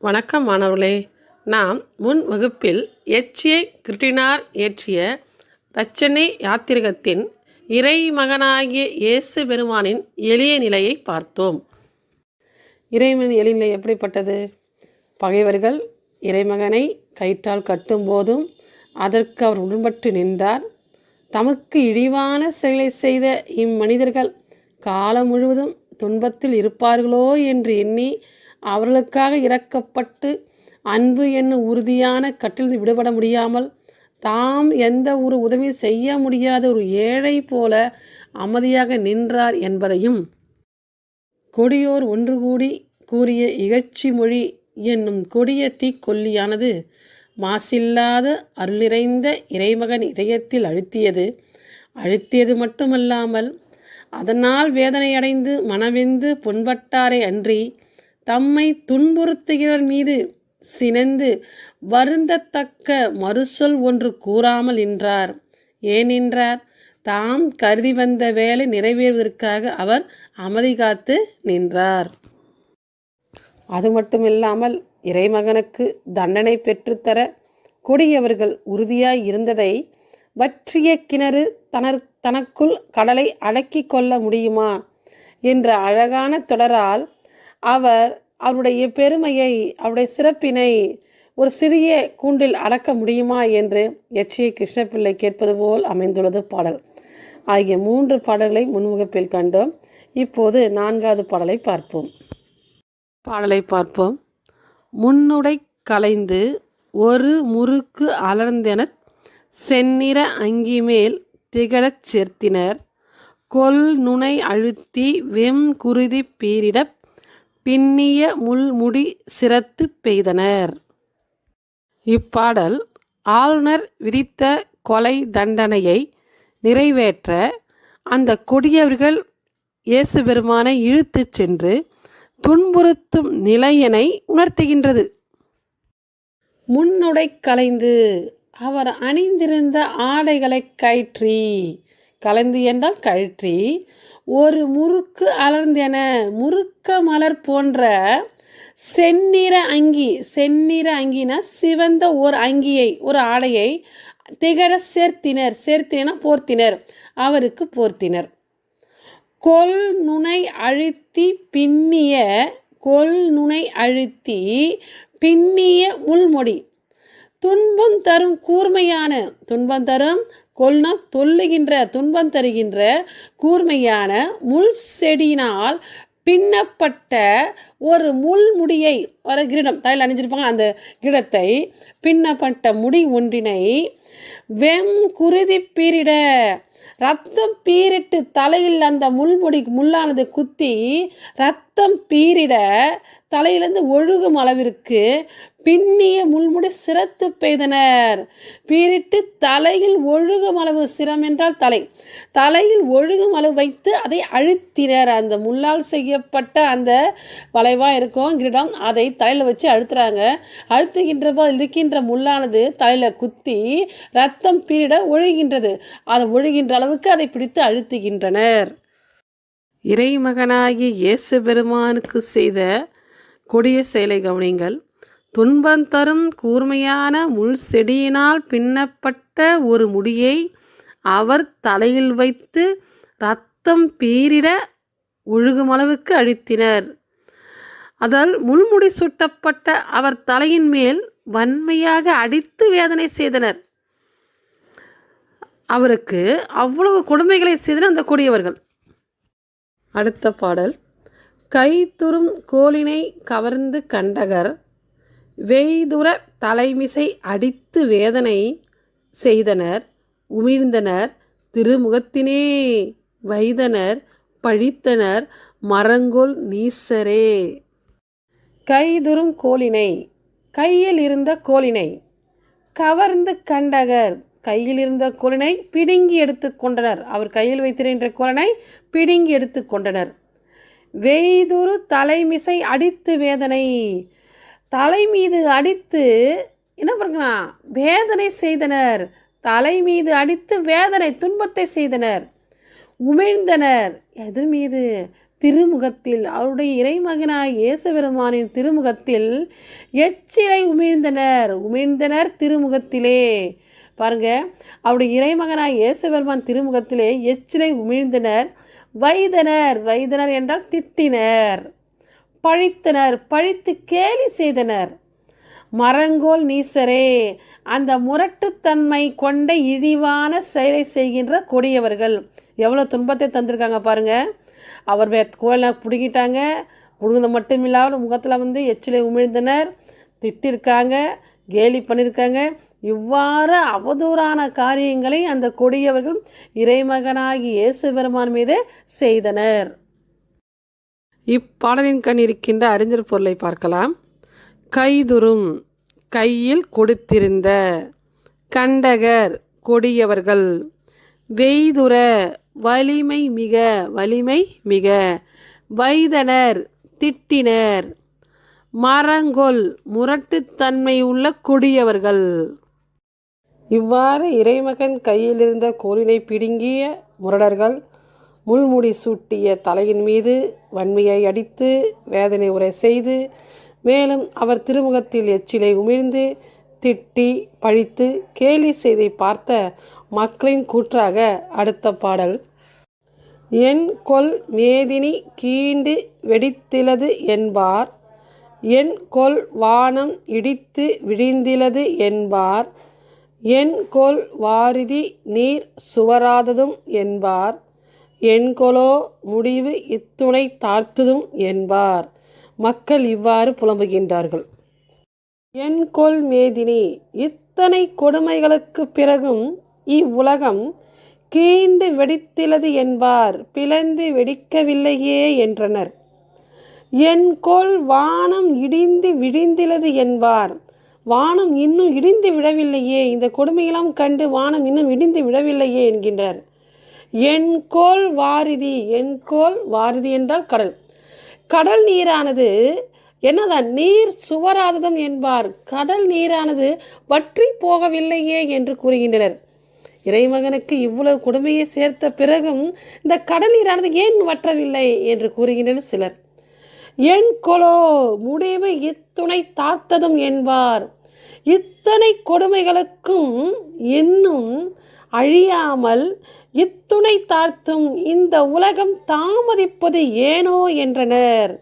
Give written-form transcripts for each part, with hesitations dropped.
வணக்கம் மாணவர்களே. நாம் முன் வகுப்பில் எச்.ஏ. கிருட்டினார் இயற்றிய இரட்சணை யாத்திரிகத்தின் இறைமகனாகிய இயேசு பெருமானின் எளிய நிலையை பார்த்தோம். இறைவனின் எளிய நிலை எப்படிப்பட்டது? பகைவர்கள் இறைமகனை கயிற்றால் கட்டும்போதும் அதற்கு அவர் உடன்பட்டு நின்றார். தமக்கு இழிவான செயலை செய்த இம்மனிதர்கள் காலம் முழுவதும் துன்பத்தில் இருப்பார்களோ என்று எண்ணி அவர்களுக்காக இறக்கப்பட்டு அன்பு என்னும் உறுதியான கட்டிலிருந்து விடுபட முடியாமல் தாம் எந்த ஒரு உதவி செய்ய முடியாத ஒரு ஏழை போல அமைதியாக நின்றார் என்பதையும், கொடியோர் ஒன்று கூடி கூறிய இகழ்ச்சி மொழி என்னும் கொடிய தீக்கொல்லியானது மாசில்லாத அருள் நிறைந்த இறைமகன் இதயத்தில் அழுத்தியது மட்டுமல்லாமல் அதனால் வேதனையடைந்து மனவெந்து புண்பட்டாரே அன்றி தம்மை துன்புறுத்துகிறவர் மீது சினந்து வருந்தத்தக்க மறுசொல் ஒன்று கூறாமல் நின்றார். ஏன் நின்றார்? தாம் கருதி வந்த வேலை நிறைவேறுவதற்காக அவர் அமைதி காத்து நின்றார். அது மட்டுமில்லாமல் இறைமகனுக்கு தண்டனை பெற்றுத்தர கொடியவர்கள் உறுதியாய் இருந்ததை வற்றிய கிணறு தனக்குள் கடலை அடக்கி கொள்ள முடியுமா என்ற அழகான தொடரால் அவருடைய பெருமையை, அவருடைய சிறப்பினை ஒரு சிறிய கூண்டில் அடக்க முடியுமா என்று எச்.ஏ. கிருஷ்ணபிள்ளை கேட்பது போல் அமைந்துள்ளது பாடல். ஆகிய 3 பாடல்களை முன்முகப்பில் கண்டோம். இப்போது 4வது பாடலை பார்ப்போம். முன்னுடை கலைந்து ஒரு முறுக்கு அலர்ந்தெனச் செந்நிற அங்கி மேல் திகழச் சேர்த்தினர். கொல் நுனை அழுத்தி வெம் குருதி பீரிடப் பின்னிய முள்முடி சிரத்து பெய்தனர். இப்பாடல் ஆளுநர் விதித்த கொலை தண்டனையை நிறைவேற்ற அந்த கொடியவர்கள் இயேசு பெருமானை இழுத்துச் சென்று துன்புறுத்தும் நிலையினை உணர்த்துகின்றது. முன்னுடை கலைந்து அவர் அணிந்திருந்த ஆடைகளை கலைந்து என்றால் கழற்றி, ஒரு முறுக்கு அலர்ந்தென முறுக்க மலர் போன்ற செந்நிற அங்கினா சிவந்த ஒரு அங்கியை, ஒரு ஆடையை திகழ சேர்த்தினர் அவருக்கு போர்த்தினர். கொல் நுனை அழுத்தி பின்னிய முள்முடி, துன்பம் தரும் கூர்மையான, கொல்னா தொல்லுகின்ற, துன்பம் தருகின்ற கூர்மையான முள் செடியினால் பின்னப்பட்ட ஒரு முள்முடியை, ஒரு கிரீடம் தலையில் அணிஞ்சிருப்பாங்க, அந்த கிரீடத்தை பின்னப்பட்ட முடி ஒன்றினை வெம் குருதி பீரிட, ரத்தம் பீரிட்டு தலையில் அந்த முள்ளானது குத்தி ரத்தம் பீரிட தலையிலிருந்து ஒழுகும் அளவிற்கு பின்னிய முள்முடி சிரத்து பெய்தனர். பீரிட்டு தலையில் ஒழுகும் அளவு, சிரம் என்றால் தலையில் ஒழுகும் அளவு வைத்து அதை அழுத்தினர். அந்த முள்ளால் செய்யப்பட்ட அந்த வளைவாக இருக்கும் கிரீடம், அதை தலையில் வச்சு அழுத்துறாங்க. அழுத்துகின்ற போது இருக்கின்ற முள்ளானது தலையில் குத்தி ரத்தம் பீரிட ஒழுகின்றது. அது ஒழுகின்ற அளவுக்கு அதை பிடித்து அழுத்துகின்றனர். இறைமகனாகிய இயேசு பெருமானுக்கு செய்த கொடிய செயலை கவனிங்கள். துன்பம் தரும் கூர்மையான முள் செடியினால் பின்னப்பட்ட ஒரு முடியை அவர் தலையில் வைத்து இரத்தம் பீரிட ஒழுகும் அளவுக்கு அழுத்தினர். அதால் முள்முடி சுட்டப்பட்ட அவர் தலையின் மேல் வன்மையாக அடித்து வேதனை செய்தனர். அவருக்கு அவ்வளவு கொடுமைகளை செய்தனர் அந்த கொடியவர்கள். அடுத்த பாடல். கைதுறும் கோலினை கவர்ந்து கண்டகர் வெய்துற தலைமிசை அடித்து வேதனை செய்தனர். உமிழ்ந்தனர் திருமுகத்தினே வைதனர் பழித்தனர் மரங்கொல் நீசரே. கைதுறும் கோலினை, கையில் இருந்த கோலினை கவர்ந்து கண்டகர், கையில் இருந்த கோலினை பிடுங்கி எடுத்து கொண்டனர். அவர் கையில் வைத்திருக்கின்ற கோலினை பிடுங்கி எடுத்து கொண்டனர். வெய்துறு தலைமிசை அடித்து வேதனை, தலை மீது அடித்து என்ன பண்ணுறா வேதனை செய்தனர். தலை மீது அடித்து வேதனை துன்பத்தை செய்தனர். உமிழ்ந்தனர், எதிர் மீது திருமுகத்தில், அவருடைய இறைமகனாய் இயேசு பெருமானின் திருமுகத்தில் எச்சிலை உமிழ்ந்தனர் திருமுகத்திலே. பாருங்க, அவருடைய இறைமகனாய் இயேசு பெருமான் திருமுகத்திலே எச்சிலை உமிழ்ந்தனர். வைதனர் என்றால் திட்டினர். பழித்தனர், பழித்து கேலி செய்தனர். மரங்கோல் நீசரே, அந்த முரட்டுத்தன்மை கொண்ட இழிவான செயலை செய்கின்ற கொடியவர்கள். எவ்வளோ துன்பத்தை தந்திருக்காங்க பாருங்க. அவர் கோயிலை பிடுங்கிட்டாங்க. பிடுங்குது மட்டும் இல்லாமல் முகத்தில் எச்சிலை உமிழ்ந்தனர், திட்டிருக்காங்க, கேலி பண்ணியிருக்காங்க. இவ்வாறு அவதூறான காரியங்களை அந்த கொடியவர்கள் இறைமகனாகி இயேசு பெருமான் மீது செய்தனர். இப்பாடலின் கண் இருக்கின்ற அறிஞர் பொருளை பார்க்கலாம். கைதுரும், கையில் கொடுத்திருந்த. கண்டகர், கொடியவர்கள். வெய்துர, வலிமை மிக. வைதனர், திட்டினர். மரங்கொல், முரட்டுத்தன்மை உள்ள கொடியவர்கள். இவ்வாறு இறைமகன் கையில் இருந்த கோலினை பிடுங்கிய முரடர்கள் முள்முடி சூட்டிய தலையின் மீது வன்மையை அடித்து வேதனை உரை செய்து, மேலும் அவர் திருமுகத்தில் எச்சிலை உமிழ்ந்து திட்டி பழித்து கேலி செய்தை பார்த்த மக்களின் கூற்றாக அடுத்த பாடல். என் கொல் மேதினி கீண்டு வெடித்திலது என்பார், என் கொல் வானம் இடித்து விழிந்திலது என்பார், என் கொல் வாரிதி நீர் சுவராததும் என்பார், என்கொலோ முடிவு இத்துணை தாழ்த்துதும் என்பார். மக்கள் இவ்வாறு புலம்புகின்றார்கள். என்கொல் மேதினி, இத்தனை கொடுமைகளுக்கு பிறகும் இவ்வுலகம் கீண்டு வெடித்திலது என்பார், பிளந்து வெடிக்கவில்லையே என்றனர். என்கொல் வானம் இடிந்து விழிந்திலது என்பார், வானம் இன்னும் இடிந்து விழவில்லையே, இந்த கொடுமையெல்லாம் கண்டு வானம் இன்னும் இடிந்து விழவில்லையே என்கின்றார். என்கோல் வாரிதி, என்கோல் வாரிதி என்றால் கடல். கடல் நீரானது என்னதான் நீர் சுவராததும் என்பார், கடல் நீரானது வற்றி போகவில்லையே என்று கூறுகின்றனர். இறைமகனுக்கு இவ்வளவு கொடுமையை சேர்த்த பிறகும் இந்த கடல் நீரானது ஏன் வற்றவில்லை என்று கூறுகின்றனர் சிலர். என் கொலோ முடிவு இத்துணை தாழ்த்ததும் என்பார், இத்தனை கொடுமைகளுக்கும் இன்னும் அழியாமல் இத்துணை தாழ்த்தும் இந்த உலகம் தாமதிப்பது ஏனோ என்றனர்.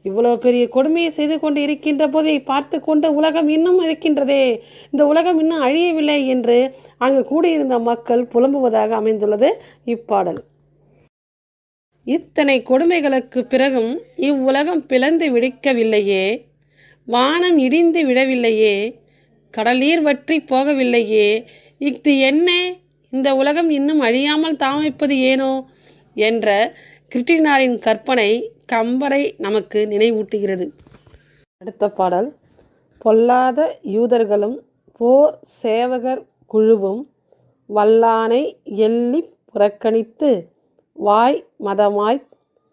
இவ்வளவு பெரிய கொடுமையை செய்து கொண்டு இருக்கின்ற போதை பார்த்து கொண்டு உலகம் இன்னும் இருக்கின்றதே, இந்த உலகம் இன்னும் அழியவில்லை என்று அங்கு கூடியிருந்த மக்கள் புலம்புவதாக அமைந்துள்ளது இப்பாடல். இத்தனை கொடுமைகளுக்கு பிறகும் இவ்வுலகம் பிளந்து விடிக்கவில்லையே, வானம் இடிந்து விழவில்லையே, கடல் நீர் வற்றி போகவில்லையே, இது என்ன, இந்த உலகம் இன்னும் அழியாமல் தாமதிப்பது ஏனோ என்ற கிருட்டினாரின் கற்பனை கம்பரை நமக்கு நினைவூட்டுகிறது. அடுத்த பாடல். பொல்லாத யூதர்களும் போர் சேவகர் குழுவும் வல்லானை எள்ளி புறக்கணித்து வாய் மதமாய்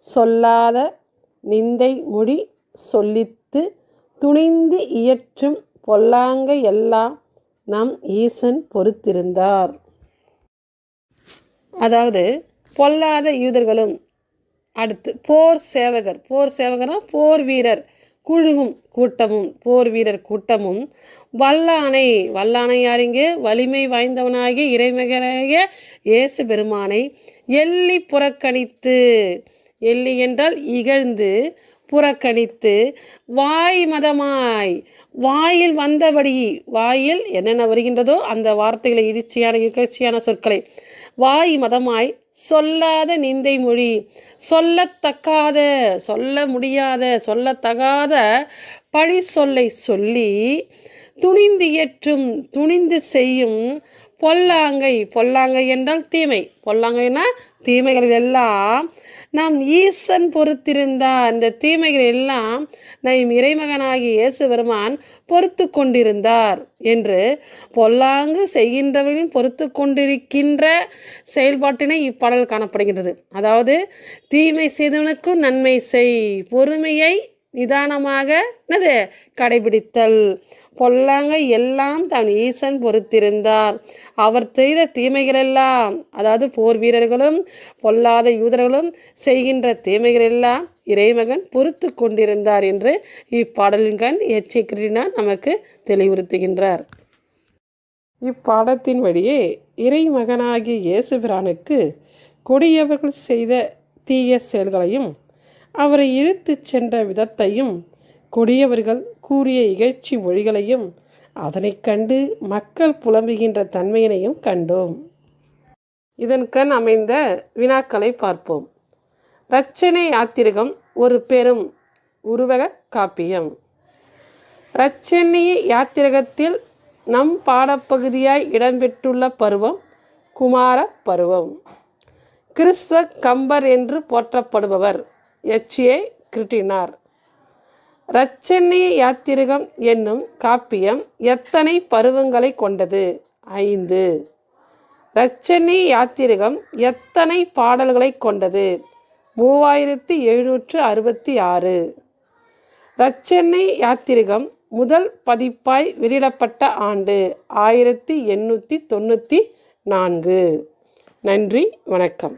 சொல்லாத நிந்தை மொழி சொல்லித்து துணிந்து இயற்றும் பொல்லாங்கை எல்லாம் நம் ஈசன் பொறுத்திருந்தார். அதாவது பொல்லாத யூதர்களும், அடுத்து போர் சேவகர்னா போர் வீரர் குழுவும் கூட்டமும், போர் வீரர் கூட்டமும் வல்லானை யாரிங்கு வலிமை வாய்ந்தவனாகிய இறைமகனாகிய இயேசு பெருமானை எள்ளி புறக்கணித்து, எள்ளி என்றால் இகழ்ந்து, புறக்கணித்து வாய் மதமாய், வாயில் வந்தபடி, வாயில் என்னென்ன வருகின்றதோ அந்த வார்த்தைகளை இகழ்ச்சியான சொற்களை வாய் மதமாய் சொல்லாத நிந்தை மொழி, சொல்லத்தக்காத, சொல்ல முடியாத, சொல்லத்தகாத பழி சொல்லை சொல்லி துணிந்து இயற்றும், துணிந்து செய்யும் பொல்லாங்கை என்றால் தீமை, பொல்லாங்கைனா தீமைகளில் எல்லாம் நாம் ஈசன் பொறுத்திருந்தார். இந்த தீமைகள் எல்லாம் நம் இறைமகனாகிய இயேசு பெருமான் பொறுத்து கொண்டிருந்தார் என்று பொல்லாங்கு செய்கின்றவர்களின் பொறுத்து கொண்டிருக்கின்ற செயல்பாட்டினை இப்பாடல் காணப்படுகின்றது. அதாவது தீமை செய்தவனுக்கு நன்மை செய், பொறுமையை நிதானமாக என்னது கடைபிடித்தல். பொல்லாங்கை எல்லாம் தன் ஈசன் பொறுத்திருந்தார். அவர் செய்த தீமைகளெல்லாம், அதாவது போர் வீரர்களும் பொல்லாத யூதர்களும் செய்கின்ற தீமைகளெல்லாம் இறைமகன் பொறுத்து கொண்டிருந்தார் என்று இப்பாடலின் கண் எச்சரிக்கையினால் நமக்கு தெளிவுறுத்துகின்றார். இப்பாடத்தின் வழியே இறைமகனாகிய இயேசுபிரானுக்கு கொடியவர்கள் செய்த தீய செயல்களையும் அவரை இழுத்துச் சென்ற விதத்தையும் கொடியவர்கள் கூறிய இகழ்ச்சி மொழிகளையும் அதனை கண்டு மக்கள் புலம்புகின்ற தன்மையினையும் கண்டோம். இதன் கண் அமைந்த வினாக்களை பார்ப்போம். இரட்சணை யாத்திரிகம் ஒரு பெரும் உருவக காப்பியம். இரட்சணிய யாத்திரகத்தில் நம் பாடப்பகுதியாய் இடம்பெற்றுள்ள பருவம் குமார பருவம். கிறிஸ்துவ கம்பர் என்று போற்றப்படுபவர் எச்.ஏ. கிருட்டினார். இரட்சணிய யாத்திரிகம் என்னும் காப்பியம் எத்தனை பருவங்களை கொண்டது? 5. இரட்சணிய யாத்திரிகம் எத்தனை பாடல்களை கொண்டது? 3766. இரட்சணிய யாத்திரிகம் முதல் பதிப்பாய் வெளியிடப்பட்ட ஆண்டு 1894. நன்றி, வணக்கம்.